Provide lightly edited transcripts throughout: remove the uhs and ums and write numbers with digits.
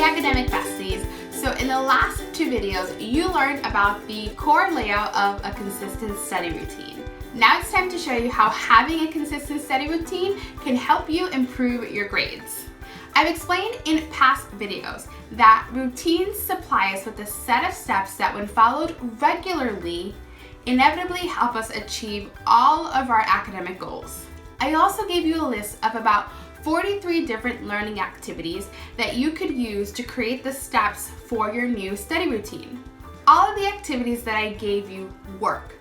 academic besties. So in the last two videos, you learned about the core layout of a consistent study routine. Now it's time to show you how having a consistent study routine can help you improve your grades. I've explained in past videos that routines supply us with a set of steps that, when followed regularly, inevitably help us achieve all of our academic goals. I also gave you a list of about 43 different learning activities that you could use to create the steps for your new study routine. All of the activities that I gave you work,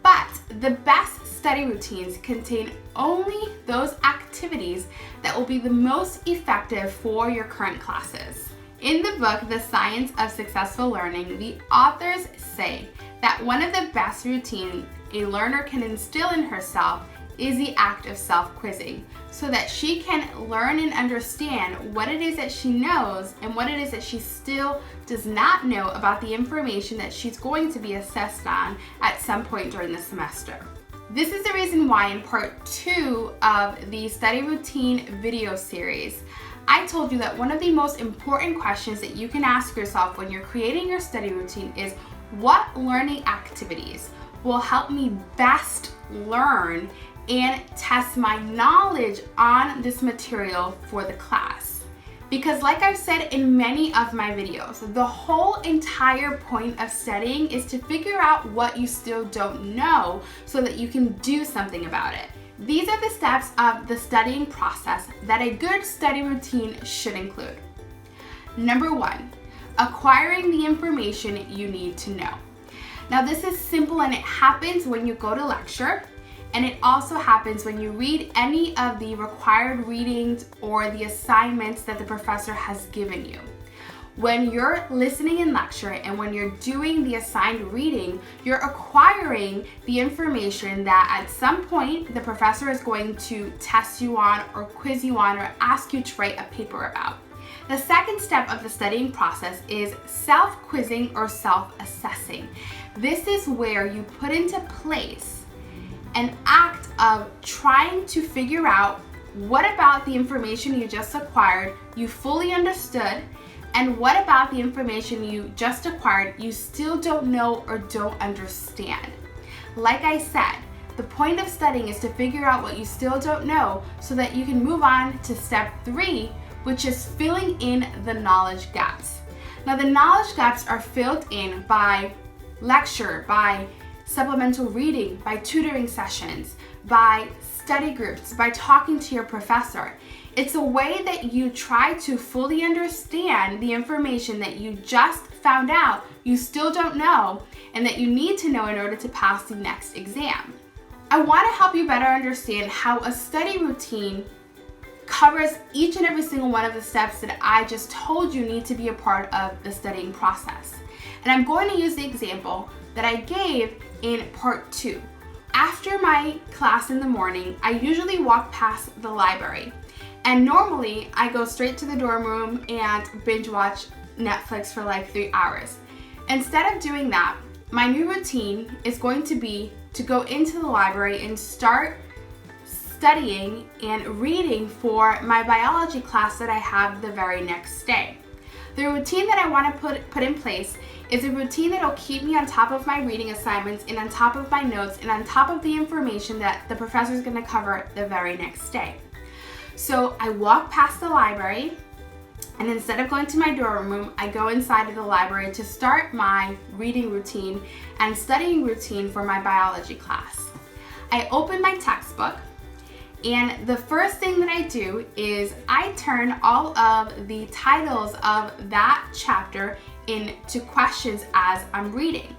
but the best study routines contain only those activities that will be the most effective for your current classes. In the book, The Science of Successful Learning, the authors say that one of the best routines a learner can instill in herself is the act of self-quizzing, so that she can learn and understand what it is that she knows and what it is that she still does not know about the information that she's going to be assessed on at some point during the semester. This is the reason why in part 2 of the study routine video series, I told you that one of the most important questions that you can ask yourself when you're creating your study routine is, what learning activities will help me best learn and test my knowledge on this material for the class? Because like I've said in many of my videos, the whole entire point of studying is to figure out what you still don't know so that you can do something about it. These are the steps of the studying process that a good study routine should include. Number 1, acquiring the information you need to know. Now this is simple, and it happens when you go to lecture, and it also happens when you read any of the required readings or the assignments that the professor has given you. When you're listening in lecture and when you're doing the assigned reading, you're acquiring the information that at some point the professor is going to test you on or quiz you on or ask you to write a paper about. The second step of the studying process is self-quizzing or self-assessing. This is where you put into place an act of trying to figure out what about the information you just acquired you fully understood, and what about the information you just acquired you still don't know or don't understand. Like I said, the point of studying is to figure out what you still don't know so that you can move on to step 3, which is filling in the knowledge gaps. Now the knowledge gaps are filled in by lecture, by supplemental reading, by tutoring sessions, by study groups, by talking to your professor. It's a way that you try to fully understand the information that you just found out you still don't know and that you need to know in order to pass the next exam. I want to help you better understand how a study routine covers each and every single one of the steps that I just told you need to be a part of the studying process. And I'm going to use the example that I gave in part 2. After my class in the morning, I usually walk past the library, and normally I go straight to the dorm room and binge watch Netflix for like 3 hours. Instead of doing that, my new routine is going to be to go into the library and start studying and reading for my biology class that I have the very next day. The routine that I want to put in place is a routine that will keep me on top of my reading assignments and on top of my notes and on top of the information that the professor is going to cover the very next day. So I walk past the library, and instead of going to my dorm room, I go inside of the library to start my reading routine and studying routine for my biology class. I open my textbook, and the first thing that I do is I turn all of the titles of that chapter into questions as I'm reading.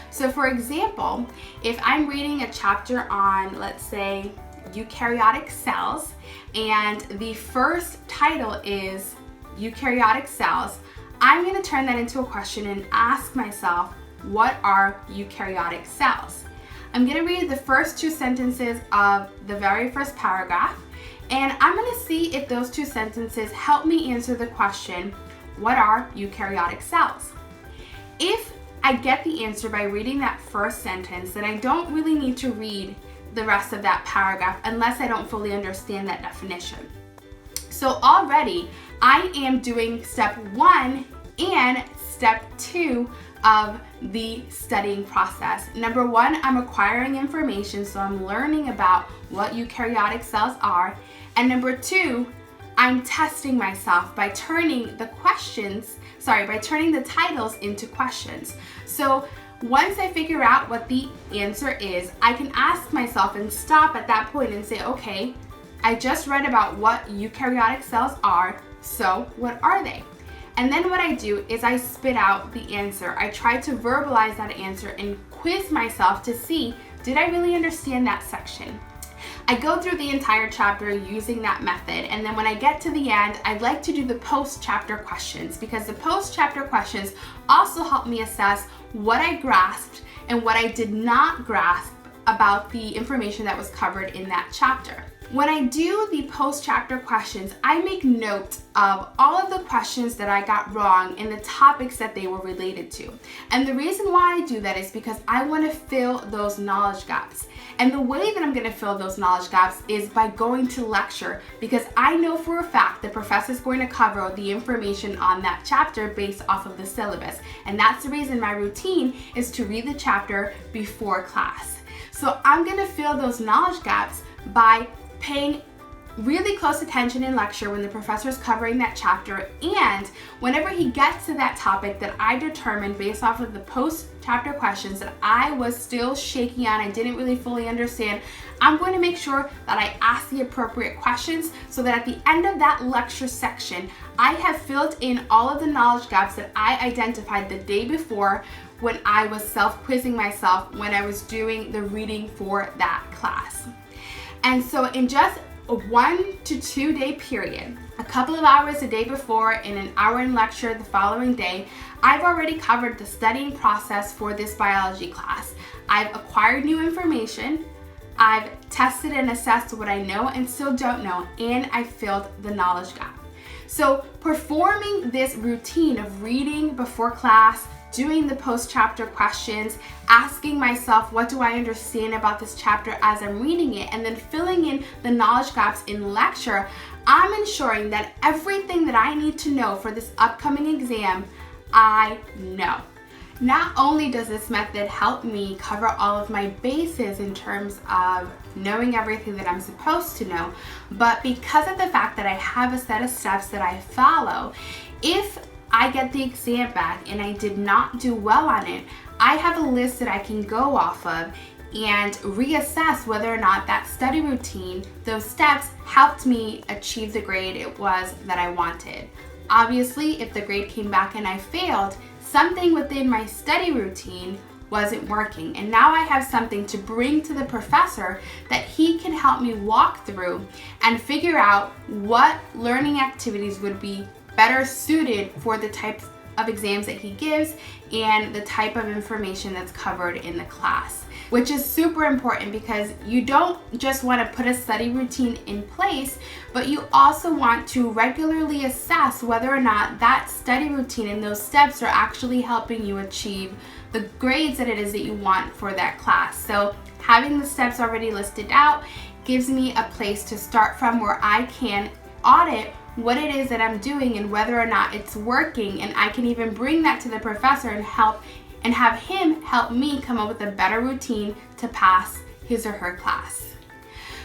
So for example, if I'm reading a chapter on, let's say, eukaryotic cells, and the first title is eukaryotic cells, I'm going to turn that into a question and ask myself, what are eukaryotic cells? I'm going to read the first 2 sentences of the very first paragraph, and I'm going to see if those 2 sentences help me answer the question, what are eukaryotic cells? If I get the answer by reading that first sentence, then I don't really need to read the rest of that paragraph unless I don't fully understand that definition. So already I am doing step 1 and step 2 of the studying process. Number 1, I'm acquiring information, so I'm learning about what eukaryotic cells are. And number 2, I'm testing myself by turning the titles into questions. So once I figure out what the answer is, I can ask myself and stop at that point and say, okay, I just read about what eukaryotic cells are, so what are they? And then what I do is I spit out the answer. I try to verbalize that answer and quiz myself to see, did I really understand that section? I go through the entire chapter using that method, and then when I get to the end, I like to do the post-chapter questions, because the post-chapter questions also help me assess what I grasped and what I did not grasp about the information that was covered in that chapter. When I do the post-chapter questions, I make note of all of the questions that I got wrong and the topics that they were related to. And the reason why I do that is because I want to fill those knowledge gaps. And the way that I'm going to fill those knowledge gaps is by going to lecture, because I know for a fact the professor is going to cover the information on that chapter based off of the syllabus. And that's the reason my routine is to read the chapter before class. So I'm going to fill those knowledge gaps by paying really close attention in lecture when the professor is covering that chapter, and whenever he gets to that topic that I determined based off of the post-chapter questions that I was still shaky on, I didn't really fully understand, I'm going to make sure that I ask the appropriate questions so that at the end of that lecture section, I have filled in all of the knowledge gaps that I identified the day before when I was self-quizzing myself when I was doing the reading for that class. And so in just a 1 to 2 day period, a couple of hours a day before and an hour in lecture the following day, I've already covered the studying process for this biology class. I've acquired new information, I've tested and assessed what I know and still don't know, and I filled the knowledge gap. So performing this routine of reading before class, doing the post-chapter questions, asking myself what do I understand about this chapter as I'm reading it, and then filling in the knowledge gaps in lecture, I'm ensuring that everything that I need to know for this upcoming exam, I know. Not only does this method help me cover all of my bases in terms of knowing everything that I'm supposed to know, but because of the fact that I have a set of steps that I follow, if I get the exam back and I did not do well on it, I have a list that I can go off of and reassess whether or not that study routine, those steps, helped me achieve the grade it was that I wanted. Obviously, if the grade came back and I failed, something within my study routine wasn't working, and now I have something to bring to the professor that he can help me walk through and figure out what learning activities would be better suited for the type of exams that he gives and the type of information that's covered in the class, which is super important because you don't just want to put a study routine in place, but you also want to regularly assess whether or not that study routine and those steps are actually helping you achieve the grades that it is that you want for that class. So having the steps already listed out gives me a place to start from where I can audit what it is that I'm doing and whether or not it's working, and I can even bring that to the professor and have him help me come up with a better routine to pass his or her class.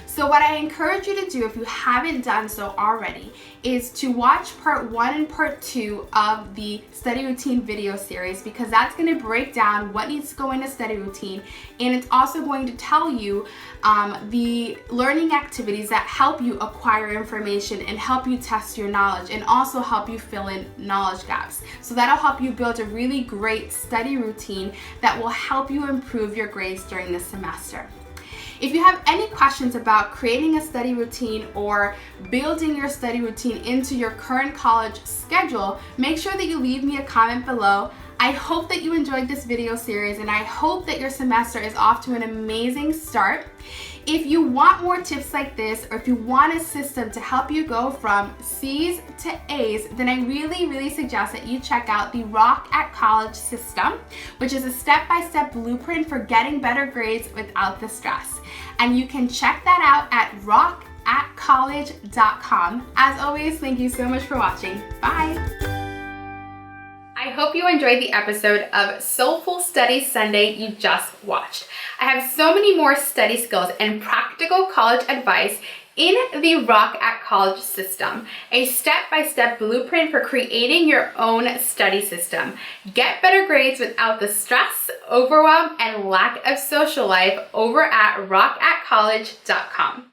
So what I encourage you to do, if you haven't done so already, is to watch part 1 and part 2 of the study routine video series, because that's going to break down what needs to go in a study routine, and it's also going to tell you the learning activities that help you acquire information and help you test your knowledge and also help you fill in knowledge gaps. So that'll help you build a really great study routine that will help you improve your grades during the semester. If you have any questions about creating a study routine or building your study routine into your current college schedule, make sure that you leave me a comment below. I hope that you enjoyed this video series, and I hope that your semester is off to an amazing start. If you want more tips like this, or if you want a system to help you go from C's to A's, then I really suggest that you check out the Rock at College system, which is a step-by-step blueprint for getting better grades without the stress. And you can check that out at roctatcollege.com. As always, thank you so much for watching. Bye. I hope you enjoyed the episode of Soulful Study Sunday you just watched. I have so many more study skills and practical college advice in the Rock at College system, a step-by-step blueprint for creating your own study system. Get better grades without the stress, overwhelm, and lack of social life over at roctatcollege.com.